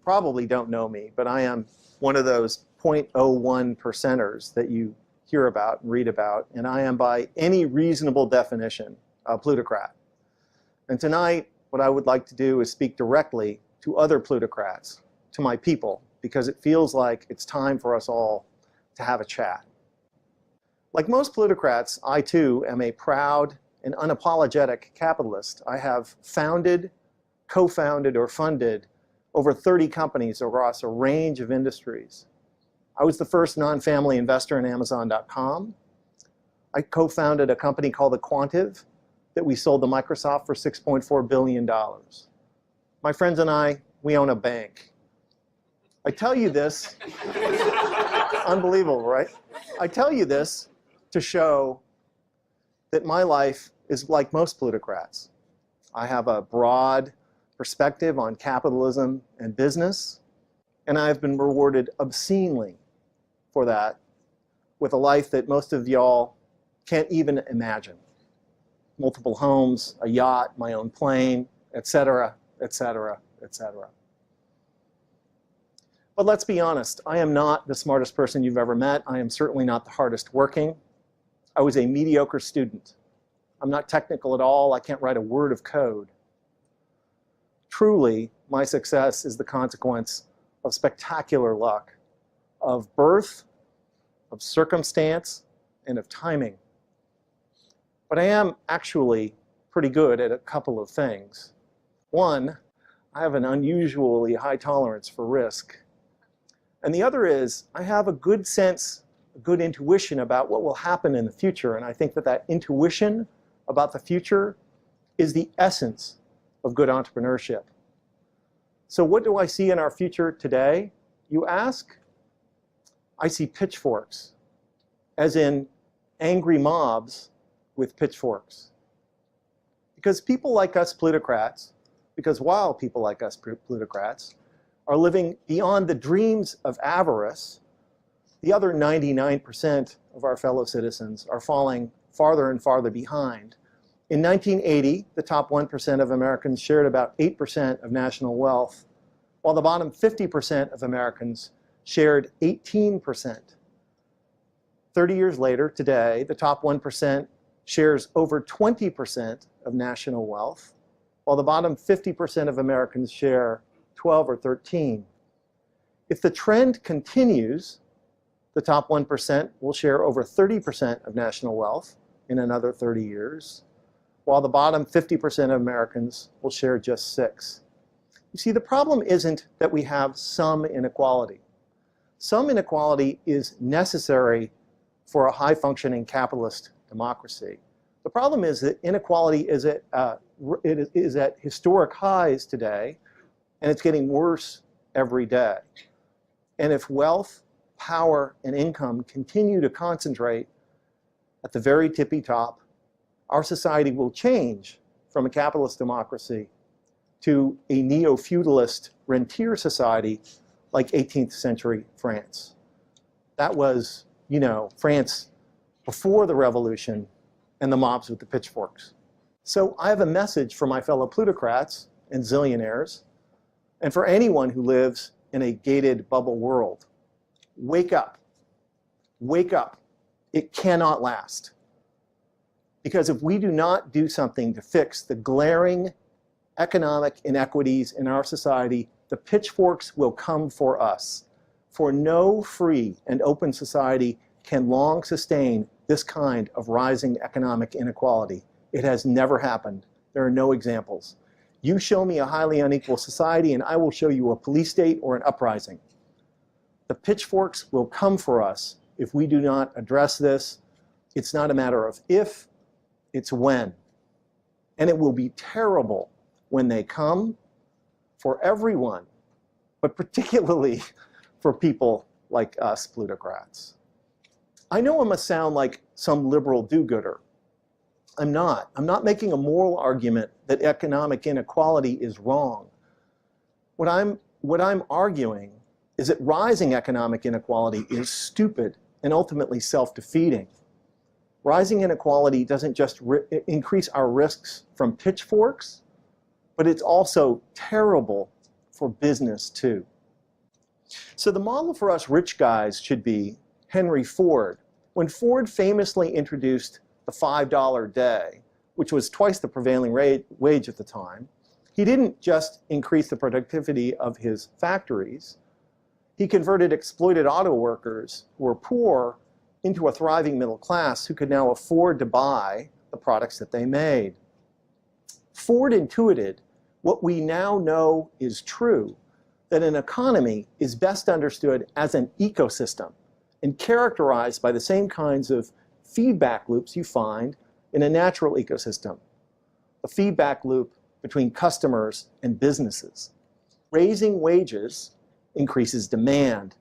probably don't know me, but I am one of those 0.01 percenters that you hear about and read about, and I am by any reasonable definition a plutocrat. And tonight, what I would like to do is speak directly to other plutocrats, to my people, because it feels like it's time for us all to have a chat. Like most plutocrats, I too am a proud and unapologetic capitalist. I have founded, co-founded, or funded over 30 companies across a range of industries. I was the first non-family investor in Amazon.com. I co-founded a company called The Quantive that we sold to Microsoft for $6.4 billion. My friends and I, we own a bank. I tell you this, unbelievable, right? I tell you this to show that my life is like most plutocrats. I have a broad perspective on capitalism and business, and I've been rewarded obscenely for that with a life that most of y'all can't even imagine. Multiple homes, a yacht, my own plane, etc., etc., etc. But let's be honest, I am not the smartest person you've ever met. I am certainly not the hardest working. I was a mediocre student. I'm not technical at all. I can't write a word of code. Truly, my success is the consequence of spectacular luck, of birth, of circumstance, and of timing. But I am actually pretty good at a couple of things. One, I have an unusually high tolerance for risk. And the other is, I have a good sense, a good intuition about what will happen in the future. And I think that that intuition about the future is the essence of good entrepreneurship. So what do I see in our future today, you ask? I see pitchforks, as in angry mobs with pitchforks. Because people like us plutocrats, because while people like us plutocrats are living beyond the dreams of avarice, the other 99% of our fellow citizens are falling farther and farther behind. In 1980, the top 1% of Americans shared about 8% of national wealth, while the bottom 50% of Americans shared 18%. 30 years later, today, the top 1% shares over 20% of national wealth, while the bottom 50% of Americans share 12 or 13. If the trend continues, the top 1% will share over 30% of national wealth in another 30 years, while the bottom 50% of Americans will share just 6%. You see, the problem isn't that we have some inequality. Some inequality is necessary for a high-functioning capitalist democracy. The problem is that inequality is at historic highs today, and it's getting worse every day. And if wealth, power, and income continue to concentrate at the very tippy top, our society will change from a capitalist democracy to a neo-feudalist rentier society like 18th century France. That was, you know, France before the revolution and the mobs with the pitchforks. So I have a message for my fellow plutocrats and zillionaires, and for anyone who lives in a gated bubble world. Wake up. Wake up. It cannot last. Because if we do not do something to fix the glaring economic inequities in our society, the pitchforks will come for us. For no free and open society can long sustain this kind of rising economic inequality. It has never happened. There are no examples. You show me a highly unequal society and I will show you a police state or an uprising. The pitchforks will come for us if we do not address this. It's not a matter of if, it's when. And it will be terrible when they come for everyone, but particularly for people like us plutocrats. I know I must sound like some liberal do-gooder. I'm not. I'm not making a moral argument that economic inequality is wrong. What I'm arguing is that rising economic inequality is stupid and ultimately self-defeating. Rising inequality doesn't just increase our risks from pitchforks, but it's also terrible for business too. So the model for us rich guys should be Henry Ford. When Ford famously introduced the $5 day, which was twice the prevailing wage at the time, he didn't just increase the productivity of his factories, he converted exploited auto workers who were poor into a thriving middle class who could now afford to buy the products that they made. Ford intuited what we now know is true, that an economy is best understood as an ecosystem and characterized by the same kinds of feedback loops you find in a natural ecosystem. A feedback loop between customers and businesses. Raising wages increases demand,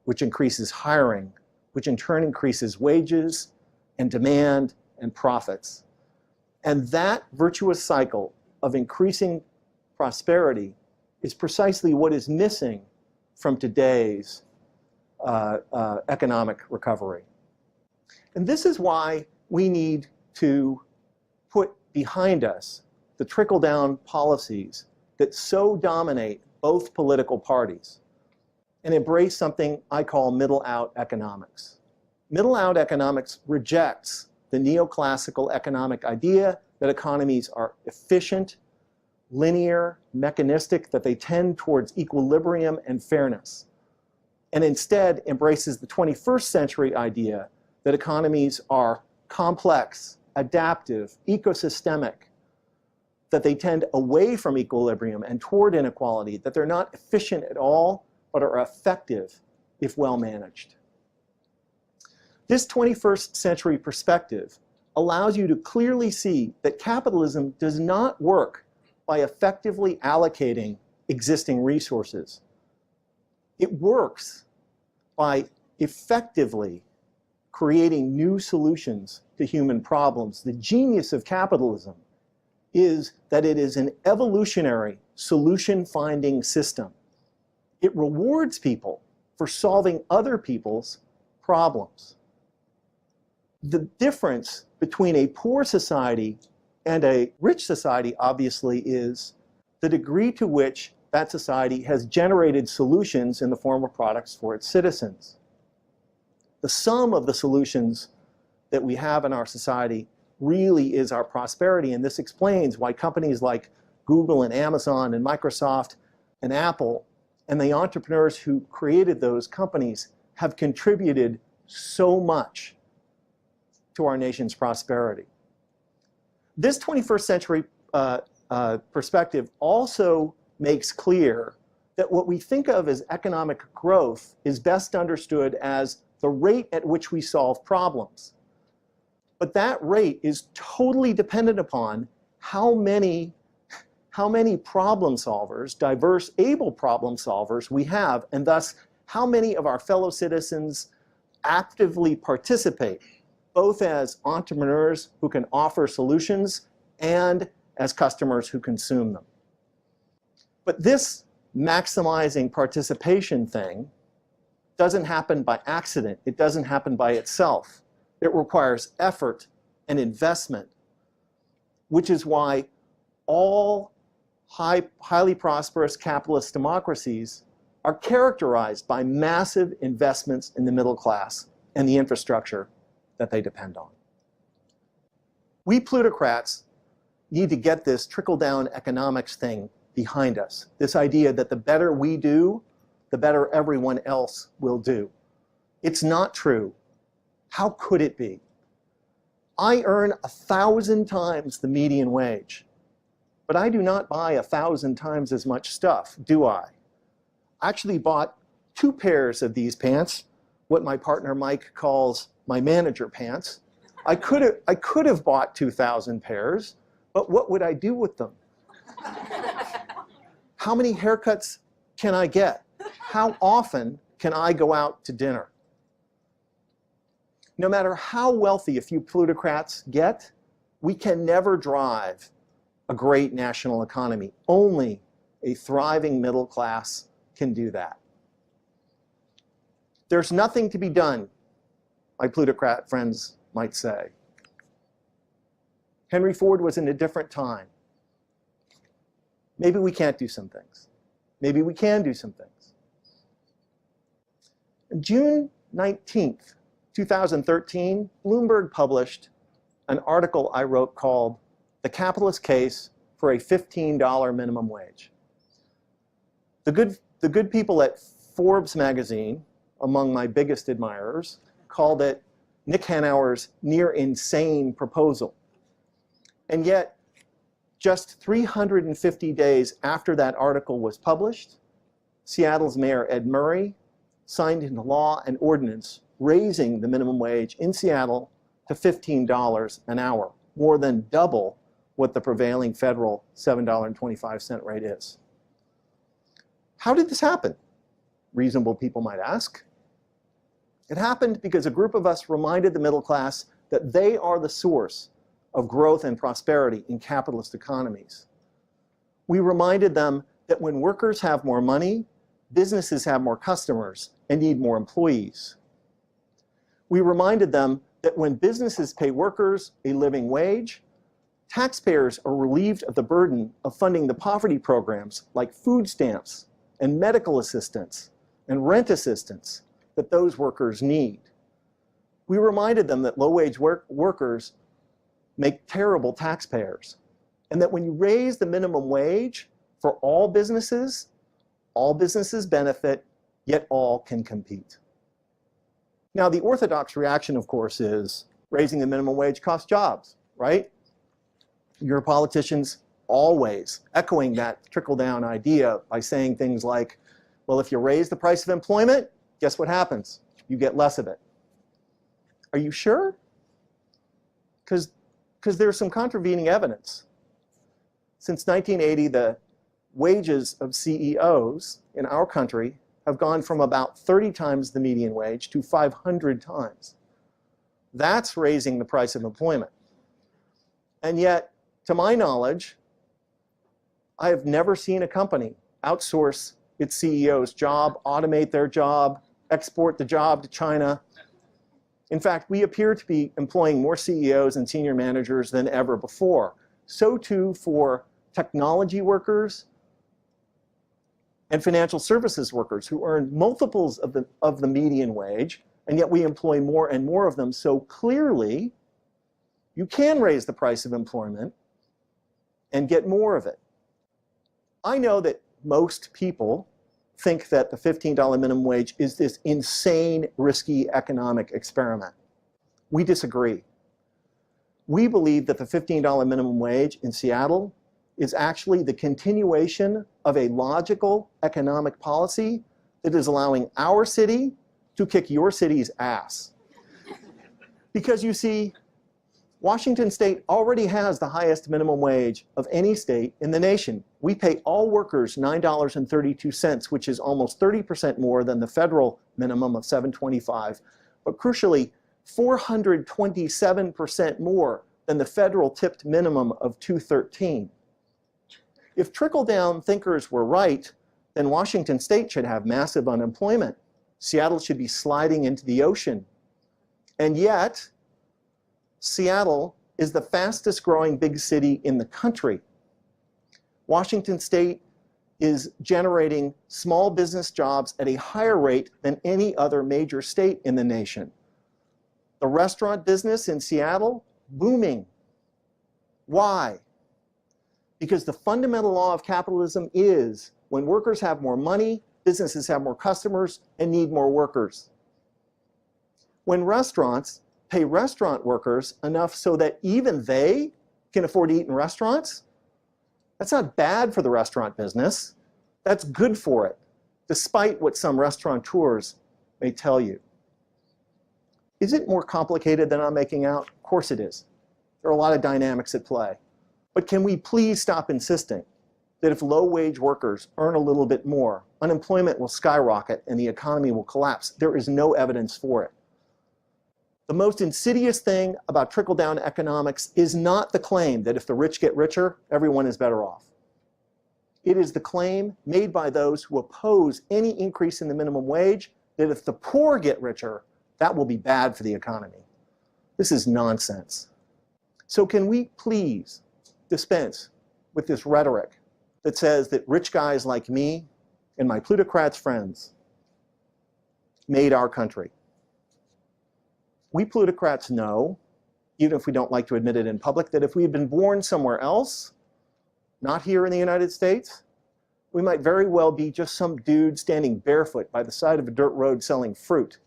which increases hiring, which in turn increases wages and demand and profits. And that virtuous cycle of increasing prosperity is precisely what is missing from today's economic recovery. And this is why we need to put behind us the trickle-down policies that so dominate both political parties and embrace something I call middle-out economics. Middle-out economics rejects the neoclassical economic idea that economies are efficient, linear, mechanistic, that they tend towards equilibrium and fairness, and instead embraces the 21st century idea that economies are complex, adaptive, ecosystemic, that they tend away from equilibrium and toward inequality, that they're not efficient at all, but are effective if well managed. This 21st century perspective allows you to clearly see that capitalism does not work by effectively allocating existing resources. It works by effectively creating new solutions to human problems. The genius of capitalism is that it is an evolutionary solution-finding system. It rewards people for solving other people's problems. The difference between a poor society and a rich society, obviously, is the degree to which that society has generated solutions in the form of products for its citizens. The sum of the solutions that we have in our society really is our prosperity, and this explains why companies like Google and Amazon and Microsoft and Apple and the entrepreneurs who created those companies have contributed so much to our nation's prosperity. This 21st century perspective also makes clear that what we think of as economic growth is best understood as the rate at which we solve problems. But that rate is totally dependent upon how many problem solvers, diverse, able problem solvers we have, and thus how many of our fellow citizens actively participate, both as entrepreneurs who can offer solutions and as customers who consume them. But this maximizing participation thing doesn't happen by accident. It doesn't happen by itself. It requires effort and investment, which is why all highly prosperous capitalist democracies are characterized by massive investments in the middle class and the infrastructure that they depend on. We plutocrats need to get this trickle-down economics thing behind us. This idea that the better we do, the better everyone else will do. It's not true. How could it be? I earn 1,000 times the median wage, but I do not buy 1,000 times as much stuff, do I? I actually bought 2 pairs of these pants, what my partner Mike calls my manager pants. I could have bought 2,000 pairs, but what would I do with them? How many haircuts can I get? How often can I go out to dinner? No matter how wealthy a few plutocrats get, we can never drive a great national economy. Only a thriving middle class can do that. There's nothing to be done, my plutocrat friends might say. Henry Ford was in a different time. Maybe we can't do some things. Maybe we can do some things. On June 19th, 2013, Bloomberg published an article I wrote called "The Capitalist Case for a $15 Minimum Wage." The good people at Forbes magazine, among my biggest admirers, called it Nick Hanauer's near insane proposal. And yet, just 350 days after that article was published, Seattle's Mayor Ed Murray signed into law an ordinance raising the minimum wage in Seattle to $15 an hour, more than double what the prevailing federal $7.25 rate is. How did this happen? Reasonable people might ask. It happened because a group of us reminded the middle class that they are the source of growth and prosperity in capitalist economies. We reminded them that when workers have more money, businesses have more customers and need more employees. We reminded them that when businesses pay workers a living wage, taxpayers are relieved of the burden of funding the poverty programs like food stamps and medical assistance and rent assistance that those workers need. We reminded them that low-wage workers make terrible taxpayers, and that when you raise the minimum wage for all businesses benefit, yet all can compete. Now, the orthodox reaction, of course, is raising the minimum wage costs jobs, right? Your politicians always echoing that trickle-down idea by saying things like, well, if you raise the price of employment, guess what happens? You get less of it. Are you sure? Because there's some contravening evidence. Since 1980, the wages of CEOs in our country have gone from about 30 times the median wage to 500 times. That's raising the price of employment. And yet, to my knowledge, I have never seen a company outsource its CEO's job, automate their job, export the job to China. In fact, we appear to be employing more CEOs and senior managers than ever before. So too for technology workers and financial services workers who earn multiples of the median wage, and yet we employ more and more of them. So clearly, you can raise the price of employment and get more of it. I know that most people think that the $15 minimum wage is this insane, risky economic experiment. We disagree. We believe that the $15 minimum wage in Seattle is actually the continuation of a logical economic policy that is allowing our city to kick your city's ass. Because you see, Washington State already has the highest minimum wage of any state in the nation. We pay all workers $9.32, which is almost 30% more than the federal minimum of $7.25, but crucially, 427% more than the federal tipped minimum of $2.13. If trickle-down thinkers were right, then Washington State should have massive unemployment. Seattle should be sliding into the ocean. And yet, Seattle is the fastest growing big city in the country. Washington State is generating small business jobs at a higher rate than any other major state in the nation. The restaurant business in Seattle, booming. Why? Because the fundamental law of capitalism is when workers have more money, businesses have more customers and need more workers. When restaurants pay restaurant workers enough so that even they can afford to eat in restaurants, that's not bad for the restaurant business. That's good for it, despite what some restaurateurs may tell you. Is it more complicated than I'm making out? Of course it is. There are a lot of dynamics at play. But can we please stop insisting that if low-wage workers earn a little bit more, unemployment will skyrocket and the economy will collapse? There is no evidence for it. The most insidious thing about trickle-down economics is not the claim that if the rich get richer, everyone is better off. It is the claim made by those who oppose any increase in the minimum wage that if the poor get richer, that will be bad for the economy. This is nonsense. So can we please dispense with this rhetoric that says that rich guys like me and my plutocrats friends made our country. We plutocrats know, even if we don't like to admit it in public, that if we had been born somewhere else, not here in the United States, we might very well be just some dude standing barefoot by the side of a dirt road selling fruit.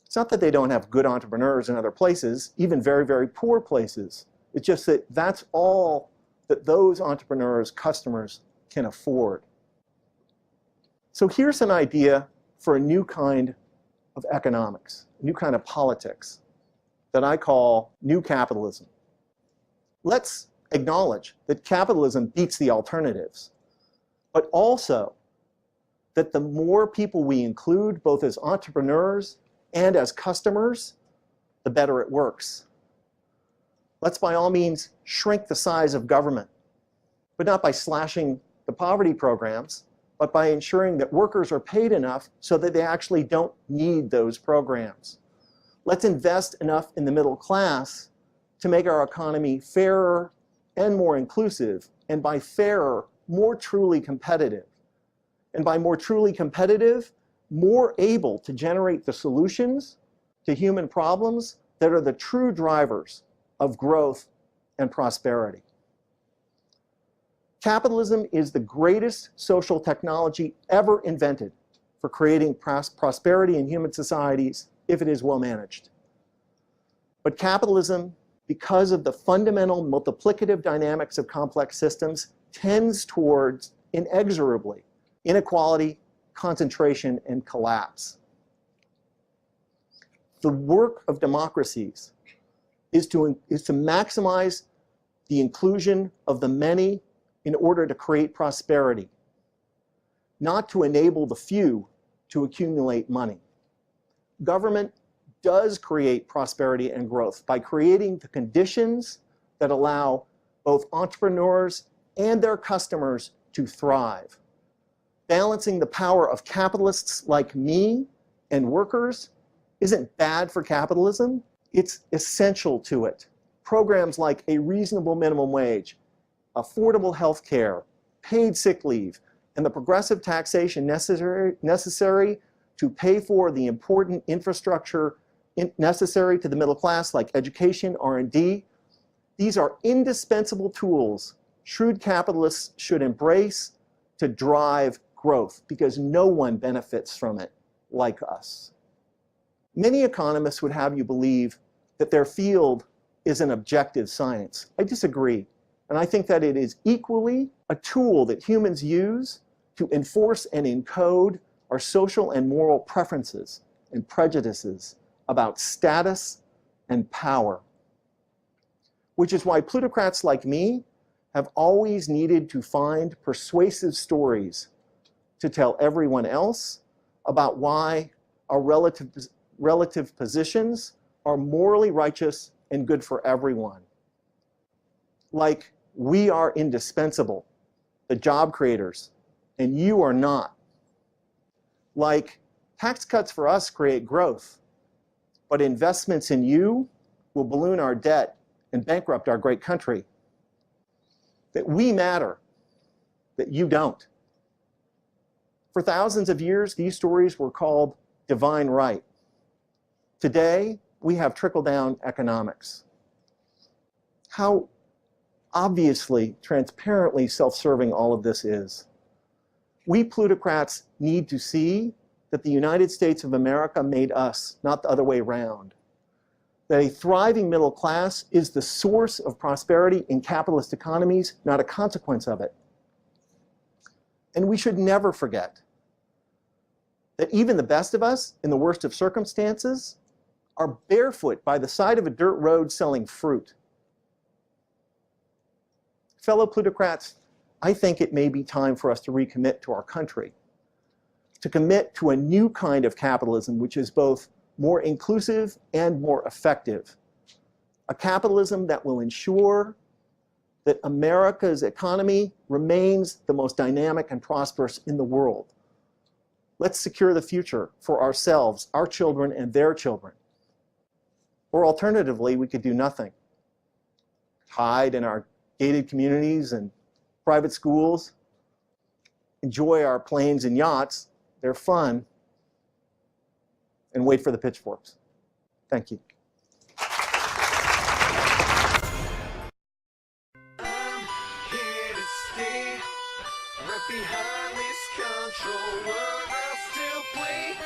It's not that they don't have good entrepreneurs in other places, even very, very poor places. It's just that that's all that those entrepreneurs, customers, can afford. So here's an idea for a new kind of economics, a new kind of politics that I call new capitalism. Let's acknowledge that capitalism beats the alternatives, but also that the more people we include, both as entrepreneurs and as customers, the better it works. Let's by all means shrink the size of government, but not by slashing the poverty programs, but by ensuring that workers are paid enough so that they actually don't need those programs. Let's invest enough in the middle class to make our economy fairer and more inclusive, and by fairer, more truly competitive. And by more truly competitive, more able to generate the solutions to human problems that are the true drivers of growth and prosperity. Capitalism is the greatest social technology ever invented for creating prosperity in human societies if it is well managed. But capitalism, because of the fundamental multiplicative dynamics of complex systems, tends towards, inexorably, inequality, concentration, and collapse. The work of democracies is to maximize the inclusion of the many in order to create prosperity, not to enable the few to accumulate money. Government does create prosperity and growth by creating the conditions that allow both entrepreneurs and their customers to thrive. Balancing the power of capitalists like me and workers isn't bad for capitalism, it's essential to it. Programs like a reasonable minimum wage, affordable health care, paid sick leave, and the progressive taxation necessary to pay for the important infrastructure necessary to the middle class, like education, R&D. These are indispensable tools shrewd capitalists should embrace to drive growth, because no one benefits from it like us. Many economists would have you believe that their field is an objective science. I disagree. And I think that it is equally a tool that humans use to enforce and encode our social and moral preferences and prejudices about status and power. Which is why plutocrats like me have always needed to find persuasive stories to tell everyone else about why our relative positions are morally righteous and good for everyone. Like, we are indispensable, the job creators, and you are not. Like, tax cuts for us create growth, but investments in you will balloon our debt and bankrupt our great country. That we matter, that you don't. For thousands of years, these stories were called divine right. Today, we have trickle-down economics. How obviously, transparently self-serving all of this is. We plutocrats need to see that the United States of America made us, not the other way around. That a thriving middle class is the source of prosperity in capitalist economies, not a consequence of it. And we should never forget that even the best of us, in the worst of circumstances, are barefoot by the side of a dirt road selling fruit. Fellow plutocrats, I think it may be time for us to recommit to our country, to commit to a new kind of capitalism which is both more inclusive and more effective. A capitalism that will ensure that America's economy remains the most dynamic and prosperous in the world. Let's secure the future for ourselves, our children, and their children. Or alternatively, we could do nothing. Hide in our gated communities and private schools, enjoy our planes and yachts, they're fun, and wait for the pitchforks. Thank you. Behind this control world, I'll still play